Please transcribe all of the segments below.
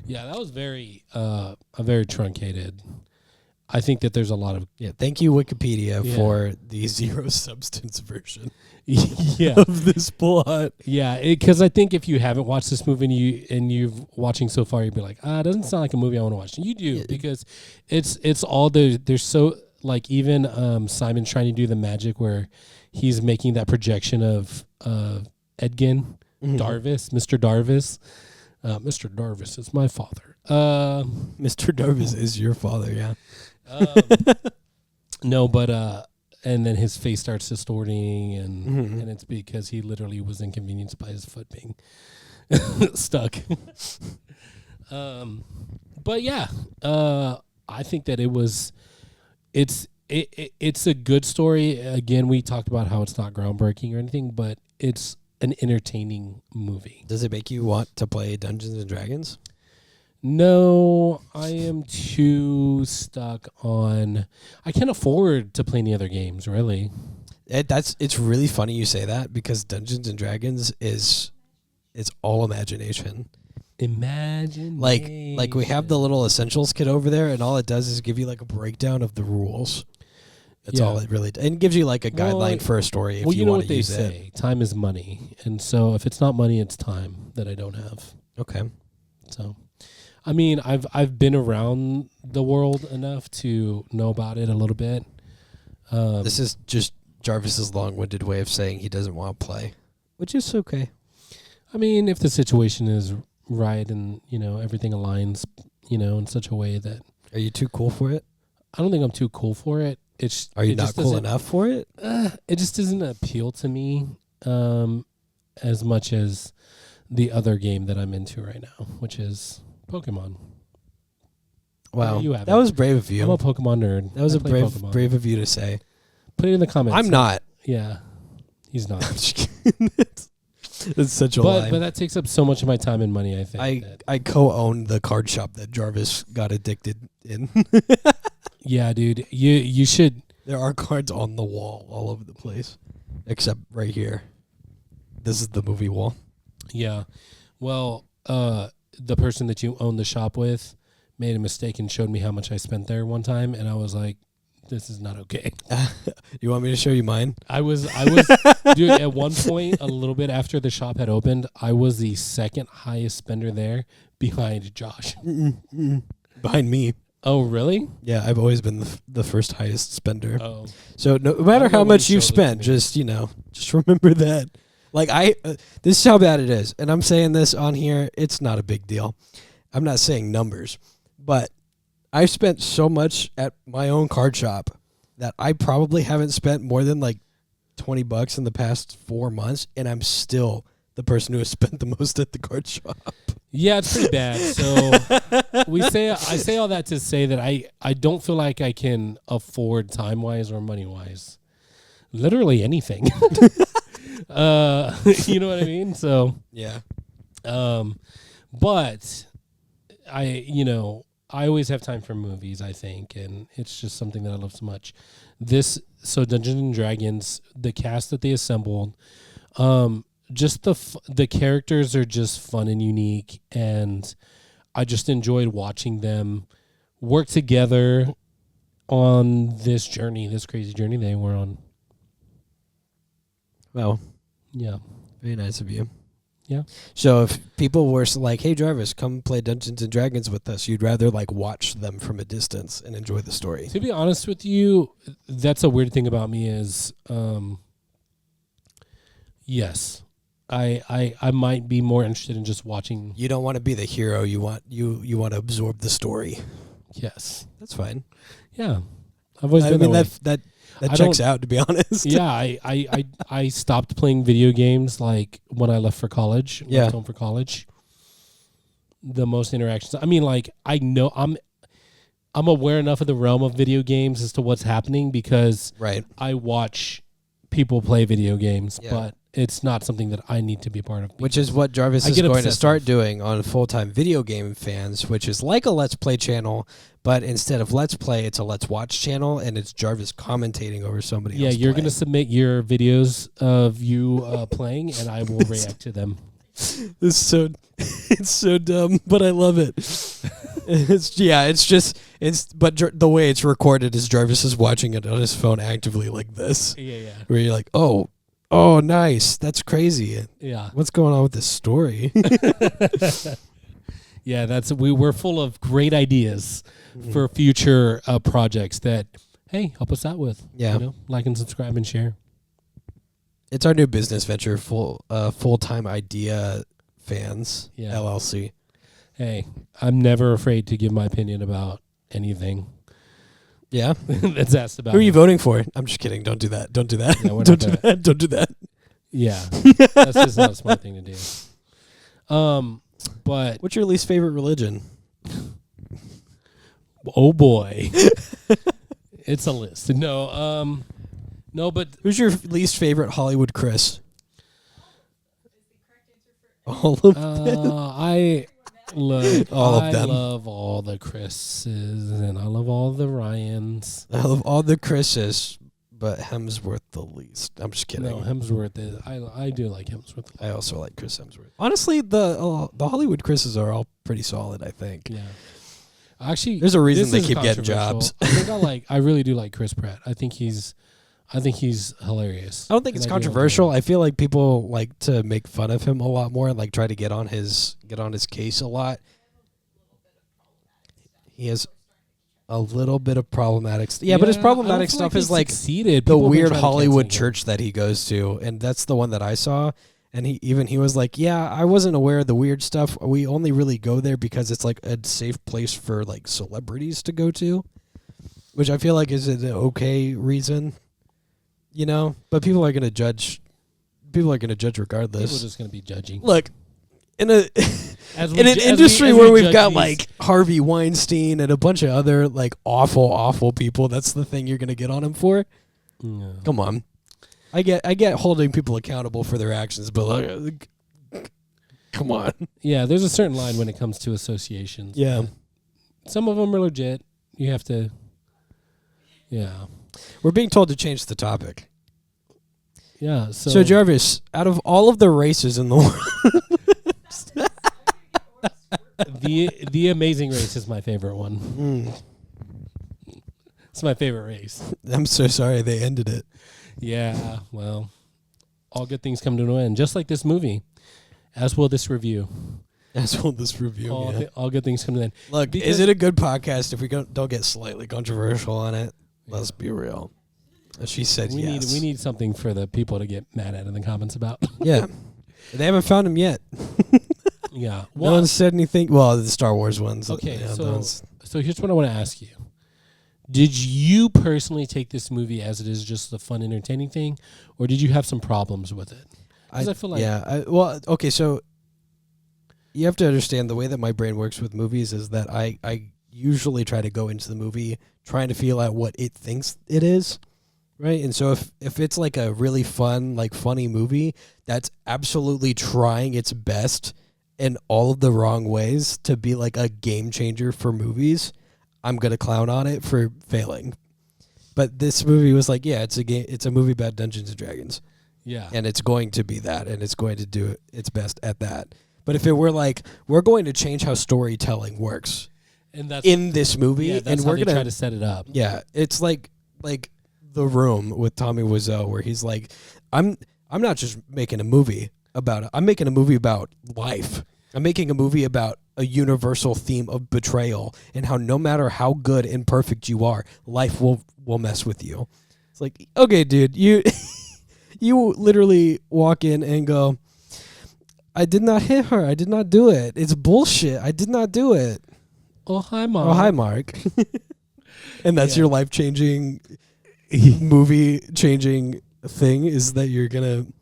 Yeah, that was very a very truncated. I think that there's a lot of Thank you, Wikipedia, for the zero substance version yeah of this plot. yeah because I think if you haven't watched this movie and you've watching so far, you'd be like, it doesn't sound like a movie I want to watch. And you do because it's all there's so like even Simon's trying to do the magic where he's making that projection of Edgin Darvis, Mr. Darvis. Mr. Darvis is my father. Mr. Darvis is your father, yeah. No, but and then his face starts distorting, and it's because he literally was inconvenienced by his foot being stuck. But yeah, I think that it's a good story. Again, we talked about how it's not groundbreaking or anything, but it's an entertaining movie. Does it make you want to play Dungeons and Dragons? No, I am too stuck on. I can't afford to play any other games, really. It's really funny you say that because Dungeons and Dragons it's all imagination. Imagination. Like we have the little essentials kit over there, and all it does is give you like a breakdown of the rules. That's all it really does. And it gives you like a guideline for a story if you want to use it. Well, you know what they say. Time is money. And so if it's not money, it's time that I don't have. Okay. So, I mean, I've been around the world enough to know about it a little bit. This is just Jarvis's long-winded way of saying he doesn't want to play, which is okay. I mean, if the situation is right and, everything aligns, in such a way that... Are you too cool for it? I don't think I'm too cool for it. Are you not cool enough for it? It just doesn't appeal to me as much as the other game that I'm into right now, which is Pokemon. Wow, that was brave of you. I'm a Pokemon nerd. That was brave of you to say. Put it in the comments. I'm not. Yeah, he's not. I'm just kidding. It's such a lie. But that takes up so much of my time and money, I think. I co-own the card shop that Jarvis got addicted in. Yeah, dude. You should. There are cards on the wall all over the place, except right here. This is the movie wall. Yeah. Well, the person that you own the shop with made a mistake and showed me how much I spent there one time, and I was like, this is not okay. You want me to show you mine? I was dude, at one point, a little bit after the shop had opened, I was the second highest spender there behind Josh. Behind me. Oh, really? Yeah, I've always been the first highest spender. Oh. So no matter how much you've spent, just remember that. Like this is how bad it is. And I'm saying this on here, it's not a big deal. I'm not saying numbers, but I've spent so much at my own card shop that I probably haven't spent more than like $20 in the past 4 months, and I'm still the person who has spent the most at the card shop. Yeah, it's pretty bad. So I say all that to say that I don't feel like I can afford time-wise or money-wise. Literally anything. You know what I mean? So yeah. But I always have time for movies, I think, and it's just something that I love so much. So Dungeons and Dragons, the cast that they assembled, just the characters are just fun and unique, and I just enjoyed watching them work together on this crazy journey they were on. Well, yeah, very nice of you. Yeah. So if people were like, "Hey, Jarvis, come play Dungeons and Dragons with us," you'd rather like watch them from a distance and enjoy the story. To be honest with you, that's a weird thing about me is, yes, I might be more interested in just watching. You don't want to be the hero. You want to absorb the story. Yes, that's fine. Yeah, I've always been that checks out, to be honest. Yeah, I stopped playing video games like when I left for college. Yeah, left home for college. The most interactions. I mean, like I know I'm aware enough of the realm of video games as to what's happening because I watch people play video games, but it's not something that I need to be a part of. Which is what Jarvis is going to start doing on Full-Time Video Game Fans, which is like a Let's Play channel, but instead of Let's Play, it's a Let's Watch channel, and it's Jarvis commentating over somebody else. Yeah, you're going to submit your videos of you playing, and I will react to them. It's so dumb, but I love it. But the way it's recorded is Jarvis is watching it on his phone actively like this. Yeah. Where you're like, oh, nice, that's crazy. Yeah. What's going on with this story? Yeah, we're full of great ideas for future projects that, hey, help us out with. Yeah. Like and subscribe and share. It's our new business venture, full-time idea fans, LLC. Hey, I'm never afraid to give my opinion about anything. Yeah? That's asked about. Who are you voting for? I'm just kidding. Don't do that. Don't do that. Yeah, we're Don't not do that. Don't do that. Yeah. That's just not a smart thing to do. But what's your least favorite religion? Oh boy. It's a list. No, but who's your least favorite Hollywood Chris? All of them. I love all of them. I love all the Chris's and I love all the Ryans. I love all the Chris's, but Hemsworth the least. I'm just kidding. No, Hemsworth is. I do like Hemsworth. I also like Chris Hemsworth. Honestly, the Hollywood Chris's are all pretty solid, I think. Yeah. Actually, there's a reason they keep getting jobs. I really do like Chris Pratt. I think he's hilarious. I don't think it's controversial. I feel like people like to make fun of him a lot more, like try to get on his case a lot. He has a little bit of problematic stuff. Yeah, but his problematic stuff is like the weird Hollywood church that he goes to, and that's the one that I saw. And he was like, yeah, I wasn't aware of the weird stuff. We only really go there because it's like a safe place for like celebrities to go to, which I feel like is an okay reason, But people are gonna judge. People are gonna judge regardless. People are just gonna be judging. Look, in an industry where we've got like Harvey Weinstein and a bunch of other like awful people, that's the thing you're gonna get on him for. Yeah. Come on. I get holding people accountable for their actions, but come on. Yeah, there's a certain line when it comes to associations. Yeah. Some of them are legit. You have to. Yeah. We're being told to change the topic. Yeah. So Jarvis, out of all of the races in the world, the Amazing Race is my favorite one. It's my favorite race. I'm so sorry they ended it. Yeah, well, all good things come to an end, just like this movie, as will this review. All good things come to an end. Look, is it a good podcast if we don't get slightly controversial on it? Let's be real. She said yes. We need something for the people to get mad at in the comments about. Yeah. They haven't found him yet. Yeah. No one said anything. Well, the Star Wars ones. Okay, so here's what I want to ask you. Did you personally take this movie as it is just a fun, entertaining thing, or did you have some problems with it? Because I feel like okay, so you have to understand the way that my brain works with movies is that I usually try to go into the movie trying to feel out what it thinks it is, right? And so if it's like a really fun, like funny movie that's absolutely trying its best in all of the wrong ways to be like a game changer for movies, I'm gonna clown on it for failing. But this movie was like, yeah, it's a movie about Dungeons and Dragons. Yeah. And it's going to be that, and it's going to do its best at that. But if it were like, we're going to change how storytelling works and that's in this movie, that's and how we're they gonna try to set it up. Yeah, it's like The Room with Tommy Wiseau, where he's like, I'm not just making a movie about it. I'm making a movie about life. I'm making a movie about a universal theme of betrayal and how no matter how good and perfect you are, life will mess with you. It's like, okay, dude, you literally walk in and go, I did not hit her. I did not do it. It's bullshit. I did not do it. Oh, hi, Mark. Oh, hi, Mark. And that's your life-changing, movie-changing thing, is that you're going to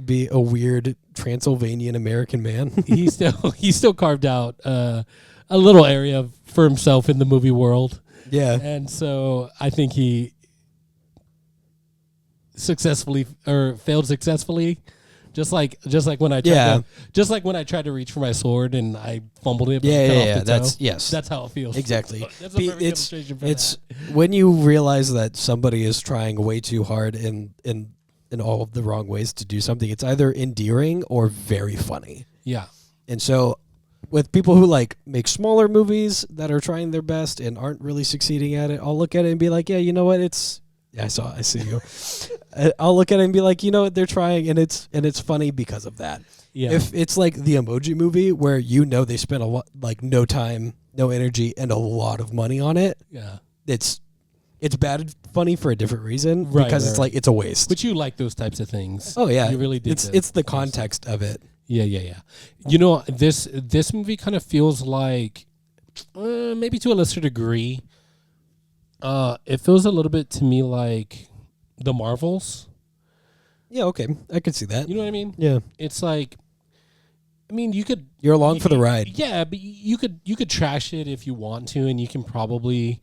be a weird Transylvanian American man. he still carved out a little area for himself in the movie world. Yeah. And so I think he failed successfully. Just like when I tried to reach for my sword and I fumbled it. That's how it feels. Exactly. That's a perfect illustration for that. When you realize that somebody is trying way too hard in all of the wrong ways to do something, it's either endearing or very funny. Yeah. And so with people who like make smaller movies that are trying their best and aren't really succeeding at it, I'll look at it and be like, yeah, you know what? I see you. I'll look at it and be like, you know what? They're trying, and it's funny because of that. Yeah. If it's like the Emoji Movie where they spent a lot, like no time, no energy, and a lot of money on it. Yeah. It's bad funny for a different reason, right, because it's like it's a waste. But you like those types of things. Oh yeah, you really did. It's the context of it. Yeah. You know, this movie kind of feels like, maybe to a lesser degree, it feels a little bit to me like the Marvels. Yeah, okay, I could see that. You know what I mean? Yeah, it's like, I mean, you're along for the ride. Yeah, but you could trash it if you want to, and you can probably,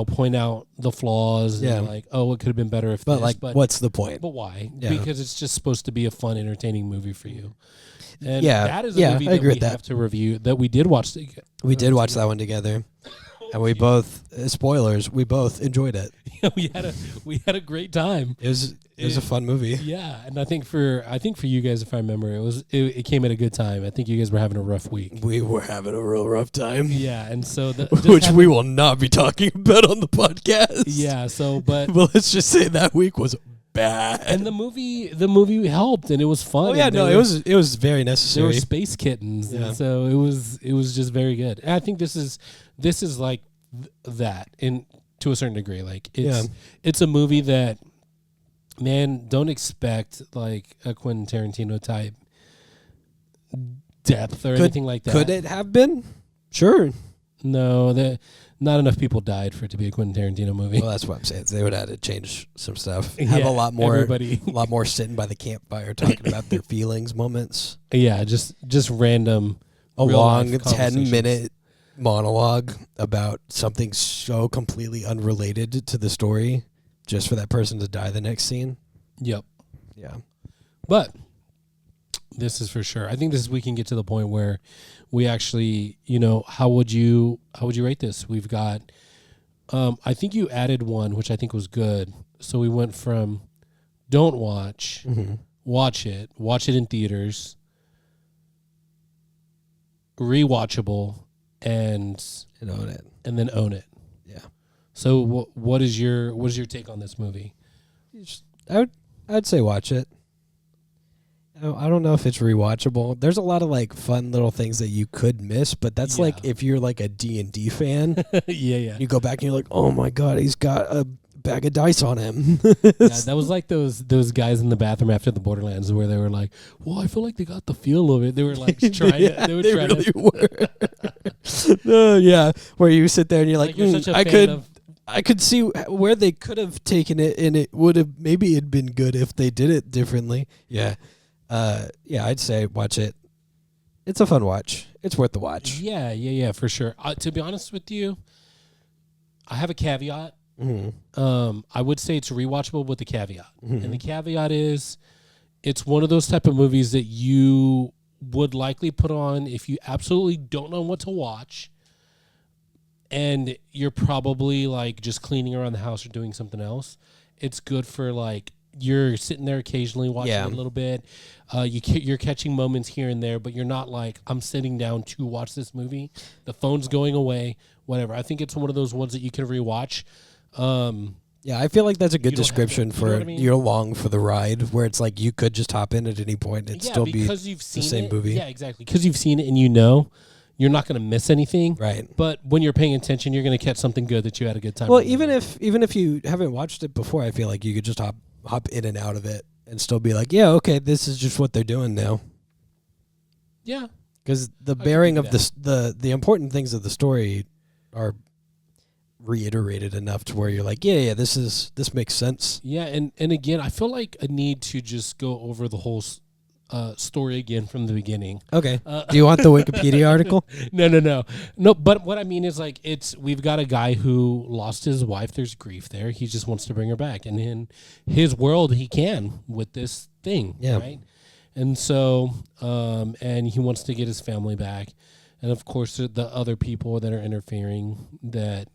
point out the flaws. Yeah. And like, oh, it could have been better if. But what's the point? But why? Yeah. Because it's just supposed to be a fun, entertaining movie for you. And yeah, that is a movie I that agree we with that. have to review. That we did watch. We did watch that one together, and we both spoilers. We both enjoyed it. we had a great time. It was a fun movie. Yeah, and I think for you guys, if I remember, it came at a good time. I think you guys were having a rough week. We were having a real rough time. Yeah, and so which we will not be talking about on the podcast. Yeah, so but let's just say that week was bad. And the movie helped, and it was fun. Oh yeah, no, it was very necessary. There were space kittens, and so it was just very good. And I think this is like that in to a certain degree. Like it's a movie that, man, don't expect like a Quentin Tarantino type depth or anything like that. Could it have been? Sure. No, not enough people died for it to be a Quentin Tarantino movie. Well, that's what I'm saying. They would have to change some stuff. Have a lot more sitting by the campfire talking about their feelings moments. Yeah, just random, a long 10-minute monologue about something so completely unrelated to the story, just for that person to die the next scene. Yep. Yeah. But this is for sure. I think we can get to the point where we actually, how would you rate this? We've got, I think you added one, which I think was good. So we went from don't watch, watch it in theaters, rewatchable, and own it. And then own it. Yeah. So what is your take on this movie? I'd say watch it. I don't know if it's rewatchable. There's a lot of like fun little things that you could miss, but that's like if you're like a D&D fan. Yeah. You go back and you're like, oh my god, he's got a bag of dice on him. That was like those guys in the bathroom after the Borderlands where they were like, well, I feel like they got the feel of it. They were like trying yeah, they really were. Yeah, where you sit there and you're like, I could see where they could have taken it, and it would have maybe it'd been good if they did it differently. Yeah. I'd say watch it. It's a fun watch. It's worth the watch. Yeah, for sure. To be honest with you, I have a caveat. Mm-hmm. I would say it's rewatchable with the caveat. Mm-hmm. And the caveat is it's one of those type of movies that you would likely put on if you absolutely don't know what to watch and you're probably like just cleaning around the house or doing something else. It's good for like you're sitting there occasionally watching it a little bit. You're catching moments here and there, but you're not like, I'm sitting down to watch this movie. The phone's going away, whatever. I think it's one of those ones that you can rewatch. Yeah, I feel like that's a good description for you're along for the ride, where it's like you could just hop in at any point and still be the same movie. Yeah, exactly. Because you've seen it and you're not going to miss anything. Right. But when you're paying attention, you're going to catch something good that you had a good time with. Well, even if you haven't watched it before, I feel like you could just hop in and out of it and still be like, yeah, okay, this is just what they're doing now. Yeah. Because the bearing of the important things of the story are reiterated enough to where you're like, yeah, this makes sense. Yeah, and again, I feel like a need to just go over the whole story again from the beginning. Okay. Do you want the Wikipedia article? No. But what I mean is like we've got a guy who lost his wife. There's grief there. He just wants to bring her back, and in his world, he can with this thing, right? And so, and he wants to get his family back, and of course, the other people that are interfering. That,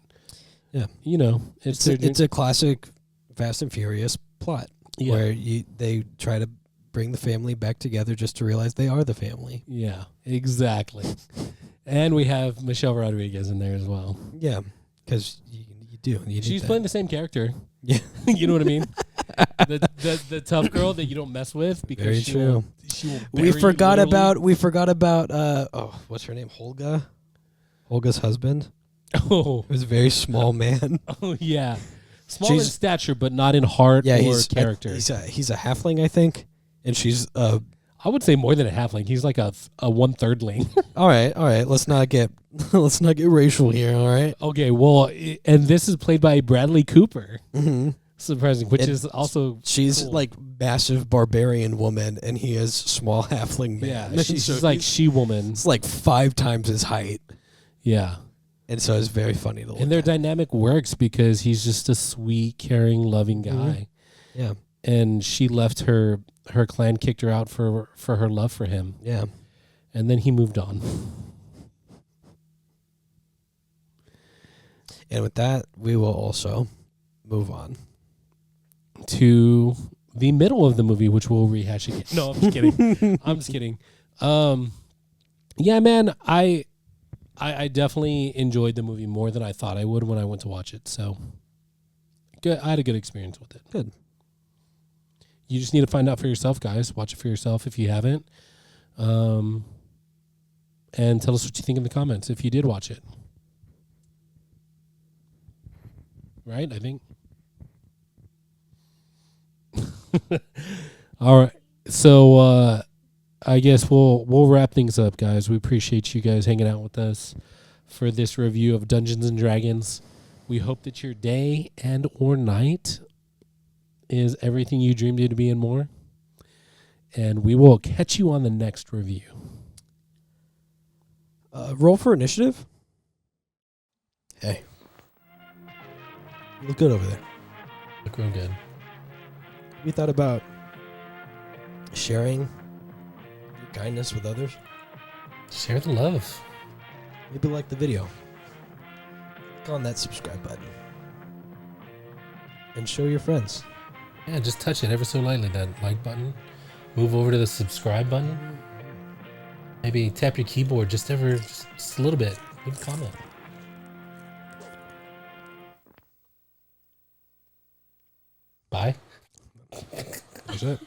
it's a classic Fast and Furious plot where they try to bring the family back together just to realize they are the family. Yeah, exactly. And we have Michelle Rodriguez in there as well. Yeah, because you do. She's playing the same character. Yeah. You know what I mean? The tough girl that you don't mess with because Very she true. Will We forgot about what's her name? Holga's husband. Oh, He was a very small man. oh yeah. Small in stature, but not in heart or character. He's a halfling, I think, and she's I would say more than a halfling. He's like a 1/3ling. all right. Let's not get racial here. All right. Okay, well, and this is played by Bradley Cooper. Mm-hmm. Surprising, which is also she's cool. like massive barbarian woman, and he is small halfling man. Yeah, she's like she-woman. It's like 5 times his height. Yeah. And so it's very funny to look And their at. dynamic works because he's just a sweet, caring, loving guy. Mm-hmm. Yeah. And she left her clan, kicked her out for her love for him. Yeah. And then he moved on. And with that, we will also move on to the middle of the movie, which we'll rehash again. No, I'm just kidding. I'm just kidding. Yeah, man, I definitely enjoyed the movie more than I thought I would when I went to watch it. So good. I had a good experience with it. Good. You just need to find out for yourself, guys. Watch it for yourself if you haven't. And tell us what you think in the comments if you did watch it. Right, I think. All right. So I guess we'll wrap things up, guys. We appreciate you guys hanging out with us for this review of Dungeons and Dragons. We hope that your day and or night is everything you dreamed it to be and more. And we will catch you on the next review. Roll for initiative. Hey. You look good over there. Look real good. We thought about sharing your kindness with others. Share the love. Maybe like the video. Click on that subscribe button. And show your friends. Yeah, just touch it ever so lightly, that like button. Move over to the subscribe button. Maybe tap your keyboard just a little bit. Leave a comment. Bye. That's it.